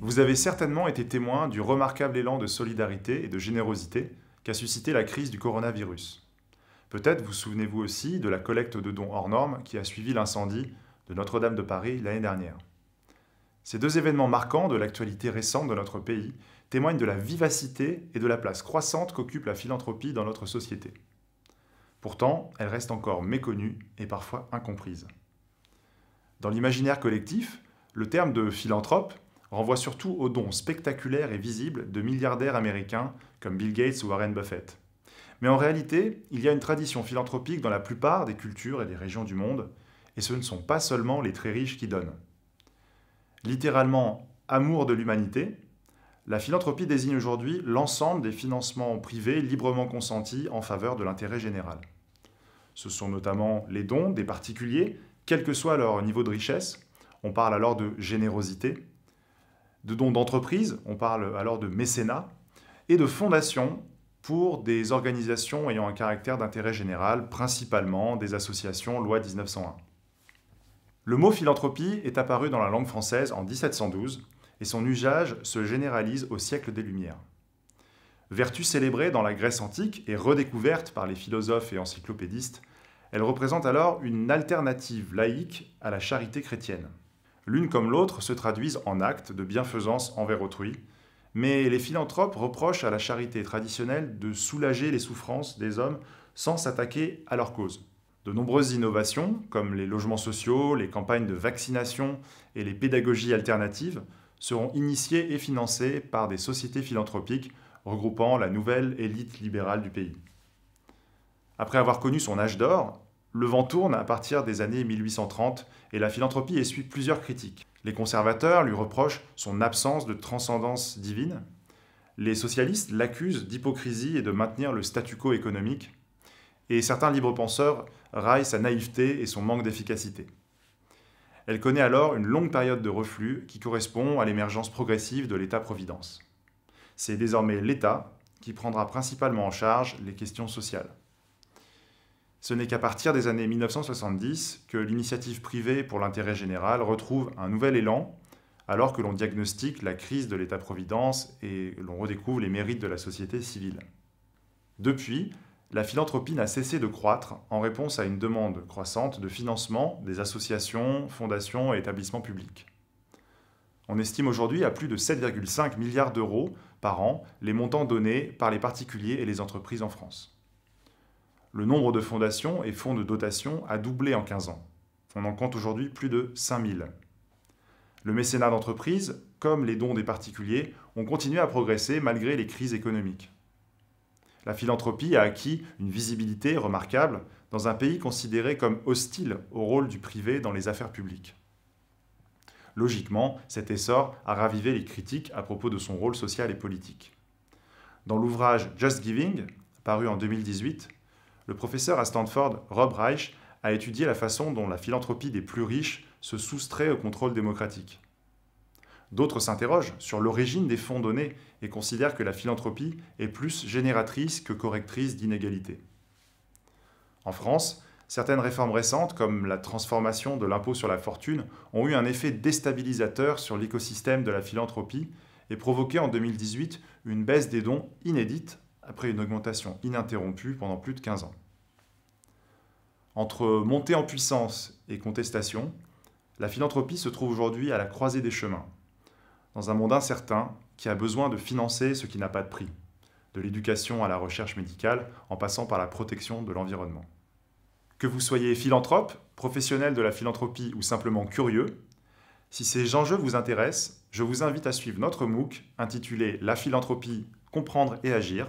Vous avez certainement été témoin du remarquable élan de solidarité et de générosité qu'a suscité la crise du coronavirus. Peut-être vous souvenez-vous aussi de la collecte de dons hors normes qui a suivi l'incendie de Notre-Dame de Paris l'année dernière. Ces deux événements marquants de l'actualité récente de notre pays témoignent de la vivacité et de la place croissante qu'occupe la philanthropie dans notre société. Pourtant, elle reste encore méconnue et parfois incomprise. Dans l'imaginaire collectif, le terme de philanthrope renvoie surtout aux dons spectaculaires et visibles de milliardaires américains comme Bill Gates ou Warren Buffett. Mais en réalité, il y a une tradition philanthropique dans la plupart des cultures et des régions du monde, et ce ne sont pas seulement les très riches qui donnent. Littéralement, amour de l'humanité, la philanthropie désigne aujourd'hui l'ensemble des financements privés librement consentis en faveur de l'intérêt général. Ce sont notamment les dons des particuliers, quel que soit leur niveau de richesse, on parle alors de générosité, de dons d'entreprises, on parle alors de mécénat, et de fondations pour des organisations ayant un caractère d'intérêt général, principalement des associations loi 1901. Le mot philanthropie est apparu dans la langue française en 1712 et son usage se généralise au siècle des Lumières. Vertu célébrée dans la Grèce antique et redécouverte par les philosophes et encyclopédistes, elle représente alors une alternative laïque à la charité chrétienne. L'une comme l'autre se traduisent en actes de bienfaisance envers autrui, mais les philanthropes reprochent à la charité traditionnelle de soulager les souffrances des hommes sans s'attaquer à leur cause. De nombreuses innovations, comme les logements sociaux, les campagnes de vaccination et les pédagogies alternatives, seront initiées et financées par des sociétés philanthropiques regroupant la nouvelle élite libérale du pays. Après avoir connu son âge d'or, le vent tourne à partir des années 1830 et la philanthropie essuie plusieurs critiques. Les conservateurs lui reprochent son absence de transcendance divine. Les socialistes l'accusent d'hypocrisie et de maintenir le statu quo économique. Et certains libres penseurs raillent sa naïveté et son manque d'efficacité. Elle connaît alors une longue période de reflux qui correspond à l'émergence progressive de l'État-providence. C'est désormais l'État qui prendra principalement en charge les questions sociales. Ce n'est qu'à partir des années 1970 que l'initiative privée pour l'intérêt général retrouve un nouvel élan, alors que l'on diagnostique la crise de l'État-providence et l'on redécouvre les mérites de la société civile. Depuis, la philanthropie n'a cessé de croître en réponse à une demande croissante de financement des associations, fondations et établissements publics. On estime aujourd'hui à plus de 7,5 milliards d'euros par an les montants donnés par les particuliers et les entreprises en France. Le nombre de fondations et fonds de dotation a doublé en 15 ans. On en compte aujourd'hui plus de 5000. Le mécénat d'entreprise, comme les dons des particuliers, ont continué à progresser malgré les crises économiques. La philanthropie a acquis une visibilité remarquable dans un pays considéré comme hostile au rôle du privé dans les affaires publiques. Logiquement, cet essor a ravivé les critiques à propos de son rôle social et politique. Dans l'ouvrage Just Giving, paru en 2018, le professeur à Stanford, Rob Reich, a étudié la façon dont la philanthropie des plus riches se soustrait au contrôle démocratique. D'autres s'interrogent sur l'origine des fonds donnés et considèrent que la philanthropie est plus génératrice que correctrice d'inégalités. En France, certaines réformes récentes, comme la transformation de l'impôt sur la fortune, ont eu un effet déstabilisateur sur l'écosystème de la philanthropie et provoqué en 2018 une baisse des dons inédite après une augmentation ininterrompue pendant plus de 15 ans. Entre montée en puissance et contestation, la philanthropie se trouve aujourd'hui à la croisée des chemins, dans un monde incertain qui a besoin de financer ce qui n'a pas de prix, de l'éducation à la recherche médicale en passant par la protection de l'environnement. Que vous soyez philanthrope, professionnel de la philanthropie ou simplement curieux, si ces enjeux vous intéressent, je vous invite à suivre notre MOOC intitulé « La philanthropie, comprendre et agir ».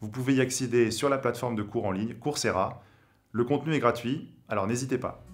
Vous pouvez y accéder sur la plateforme de cours en ligne Coursera. Le contenu est gratuit, alors n'hésitez pas.